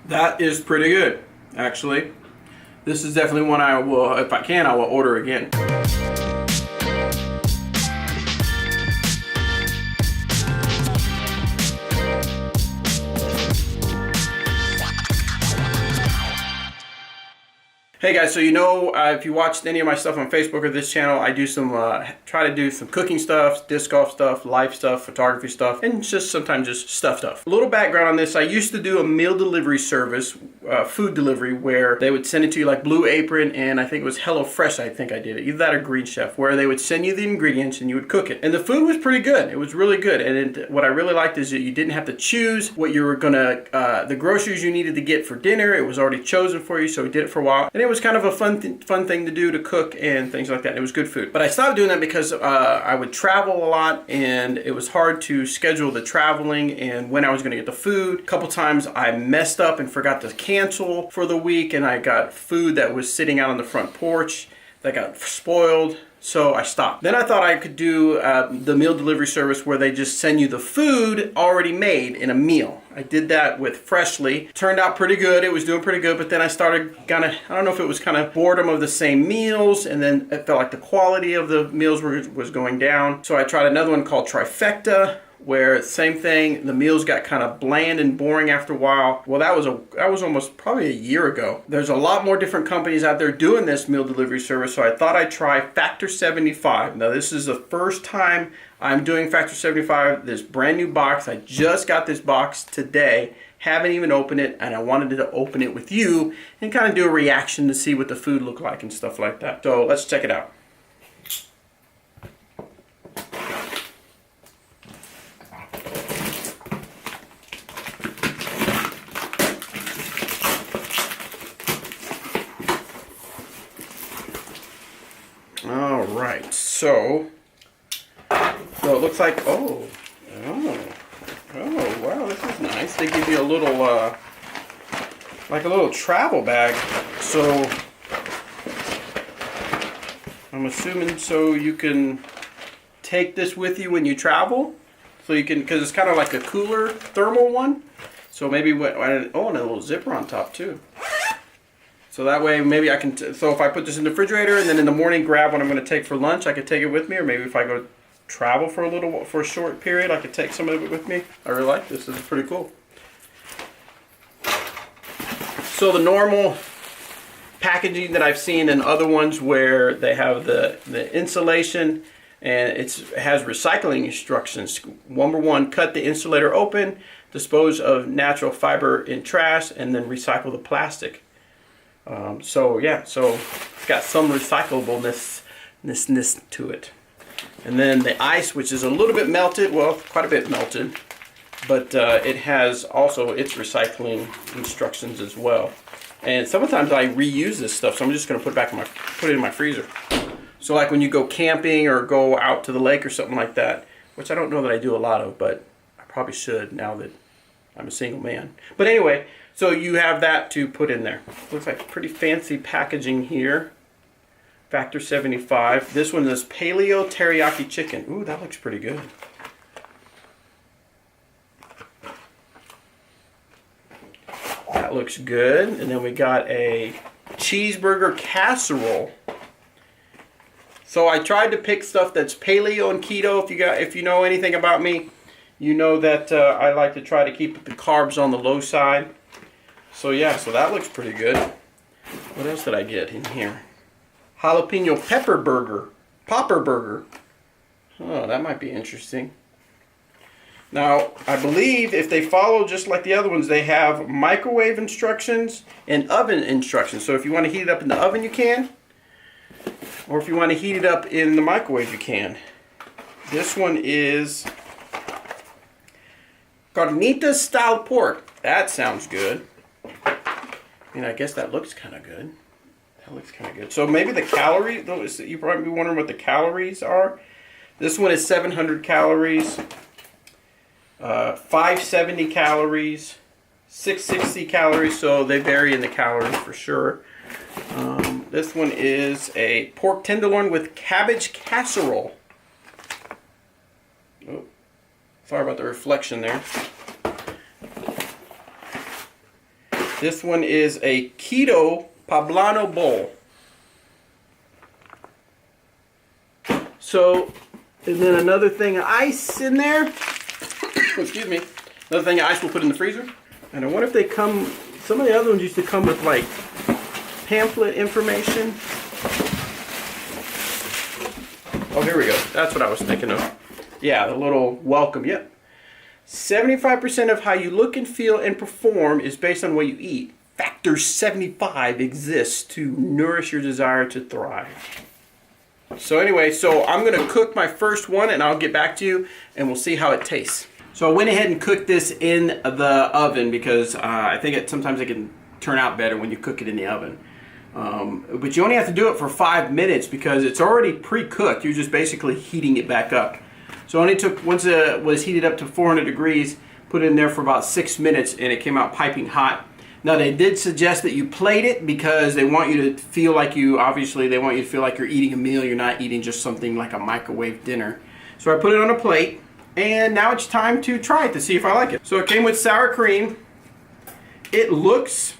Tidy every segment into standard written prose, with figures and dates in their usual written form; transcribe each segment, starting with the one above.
That is pretty good, actually. This is definitely one I will, if I can, I will order again. Hey guys, so if you watched any of my stuff on Facebook or this channel, I do some, try to do some cooking stuff, disc golf stuff, life stuff, photography stuff, and just sometimes just stuff. A little background on this, I used to do a meal delivery service, food delivery, where they would send it to you like Blue Apron, and I think it was HelloFresh, I think I did it, either that or Green Chef, where they would send you the ingredients and you would cook it. And the food was pretty good, it was really good, and what I really liked is that you didn't have to choose what you were gonna, the groceries you needed to get for dinner, it was already chosen for you, so we did it for a while. And it was kind of a fun thing to do, to cook and things like that. It was good food. But I stopped doing that because I would travel a lot, and it was hard to schedule the traveling and when I was going to get the food. A couple times I messed up and forgot to cancel for the week, and I got food that was sitting out on the front porch that got spoiled. So I stopped. Then I thought I could do the meal delivery service where they just send you the food already made in a meal. I did that with Freshly. Turned out pretty good. It was doing pretty good, but then I started kind of, I don't know if it was kind of boredom of the same meals, and then it felt like the quality of the meals was going down. So I tried another one called Trifecta, where same thing, the meals got kind of bland and boring after a while. Well, that was almost probably a year ago. There's a lot more different companies out there doing this meal delivery service, so I thought I'd try Factor 75. Now, this is the first time I'm doing Factor 75, this brand new box. I just got this box today, haven't even opened it, and I wanted to open it with you and kind of do a reaction to see what the food looked like and stuff like that. So let's check it out. All right, so it looks like, oh, wow, this is nice. They give you a little, like a little travel bag. So I'm assuming so you can take this with you when you travel. So you can, because it's kind of like a cooler thermal one. So maybe, and a little zipper on top too. So that way, maybe I can, so if I put this in the refrigerator and then in the morning grab what I'm going to take for lunch, I could take it with me. Or maybe if I go travel for a short period, I could take some of it with me. I really like this. This is pretty cool. So the normal packaging that I've seen in other ones where they have the insulation and it has recycling instructions. Number one, cut the insulator open, dispose of natural fiber in trash, and then recycle the plastic. So it's got some recyclableness to it. And then the ice, which is a little bit melted, well, quite a bit melted, but it has also its recycling instructions as well. And sometimes I reuse this stuff, so I'm just going to put it in my freezer. So like when you go camping or go out to the lake or something like that, which I don't know that I do a lot of, but I probably should now that I'm a single man. But anyway, so you have that to put in there. Looks like pretty fancy packaging here. Factor 75. This one is Paleo Teriyaki Chicken. Ooh, that looks pretty good. That looks good. And then we got a cheeseburger casserole. So I tried to pick stuff that's paleo and keto. If you know anything about me, you know that I like to try to keep the carbs on the low side. So yeah, so that looks pretty good. What else did I get in here? Jalapeno popper burger. Oh, that might be interesting. Now, I believe if they follow just like the other ones, they have microwave instructions and oven instructions. So if you want to heat it up in the oven, you can. Or if you want to heat it up in the microwave, you can. This one is carnitas style pork. That sounds good. I guess that looks kind of good. That looks kind of good. So maybe the calories, you probably be wondering what the calories are. This one is 700 calories, 570 calories, 660 calories, so they vary in the calories for sure. This one is a pork tenderloin with cabbage casserole. Oh, sorry about the reflection there. This one is a keto poblano bowl. So, and then another thing of ice in there. Excuse me. Another thing of ice we'll put in the freezer. And I wonder if they come, some of the other ones used to come with like pamphlet information. Oh, here we go. That's what I was thinking of. Yeah, the little welcome. Yep. 75% of how you look and feel and perform is based on what you eat. Factor 75 exists to nourish your desire to thrive. So anyway, so I'm going to cook my first one and I'll get back to you and we'll see how it tastes. So I went ahead and cooked this in the oven because I think sometimes it can turn out better when you cook it in the oven. But you only have to do it for 5 minutes because it's already pre-cooked. You're just basically heating it back up. So it only took, once it was heated up to 400 degrees, put it in there for about 6 minutes and it came out piping hot. Now they did suggest that you plate it because they want you to feel like obviously they want you to feel like you're eating a meal. You're not eating just something like a microwave dinner. So I put it on a plate and now it's time to try it to see if I like it. So it came with sour cream. It looks,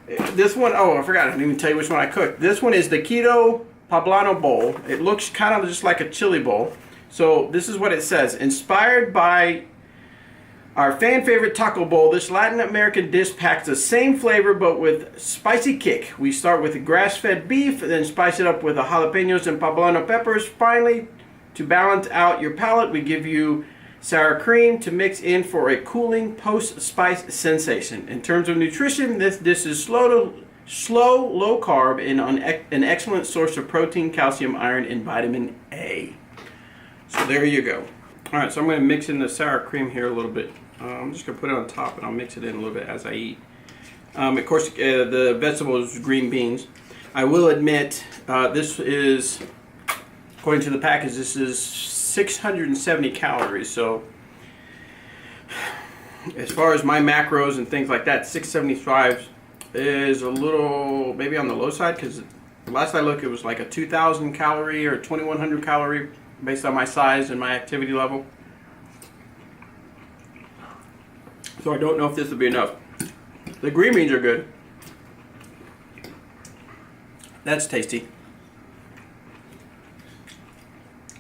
this one, oh I forgot, I didn't even tell you which one I cooked. This one is the Keto Poblano Bowl. It looks kind of just like a chili bowl. So this is what it says. Inspired by our fan favorite taco bowl, this Latin American dish packs the same flavor but with spicy kick. We start with grass-fed beef, then spice it up with the jalapenos and poblano peppers. Finally, to balance out your palate, we give you sour cream to mix in for a cooling post-spice sensation. In terms of nutrition, this dish is low carb and an excellent source of protein, calcium, iron, and vitamin A. So there you go. Alright, so I'm going to mix in the sour cream here a little bit. I'm just going to put it on top and I'll mix it in a little bit as I eat. Of course, the vegetables, green beans. I will admit, this is, according to the package, this is 670 calories. So, as far as my macros and things like that, 675 is a little, maybe on the low side, because last I looked it was like a 2,000 calorie or 2,100 calorie based on my size and my activity level. So I don't know if this will be enough. The green beans are good. That's tasty.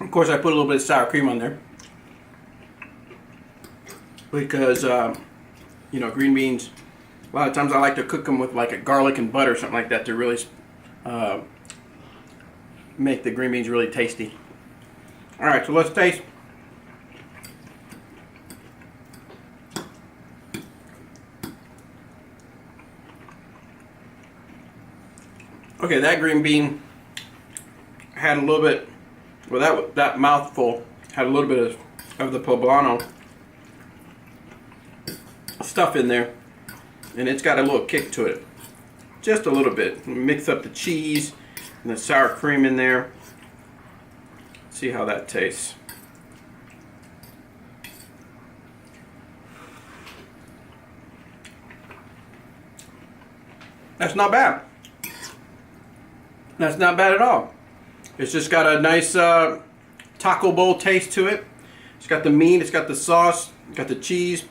Of course I put a little bit of sour cream on there. Because, you know, green beans, a lot of times I like to cook them with like a garlic and butter or something like that to really make the green beans really tasty. Alright, so let's taste. Okay, that green bean had a little bit, well that mouthful had a little bit of the poblano stuff in there, and it's got a little kick to it. Just a little bit. Mix up the cheese and the sour cream in there. See how that tastes. That's not bad. That's not bad at all. It's just got a nice taco bowl taste to it. It's got the meat, it's got the sauce, it's got the cheese.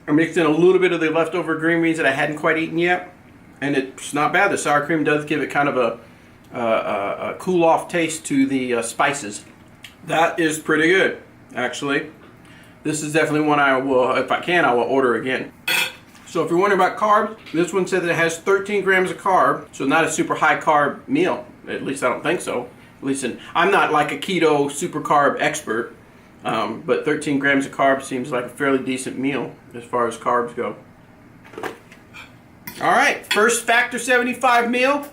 I mixed in a little bit of the leftover green beans that I hadn't quite eaten yet. And it's not bad. The sour cream does give it kind of a cool off taste to the spices. That is pretty good, actually. This is definitely one I will, if I can, I will order again. So if you're wondering about carbs, this one said that it has 13 grams of carb, so not a super high carb meal. At least I don't think so. At least I'm not like a keto super carb expert, but 13 grams of carb seems like a fairly decent meal as far as carbs go. All right, first Factor 75 meal,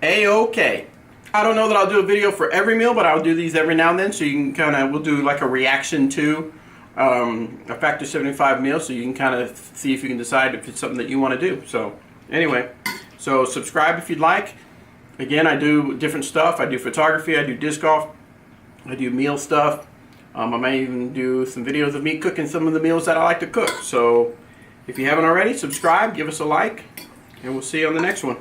A-OK. I don't know that I'll do a video for every meal, but I'll do these every now and then, so you can kind of, we'll do like a reaction to a Factor 75 meal, so you can kind of see if you can decide if it's something that you want to do. So anyway, so subscribe if you'd like. Again, I do different stuff. I do photography, I do disc golf, I do meal stuff. I might even do some videos of me cooking some of the meals that I like to cook. So if you haven't already, subscribe, give us a like, and we'll see you on the next one.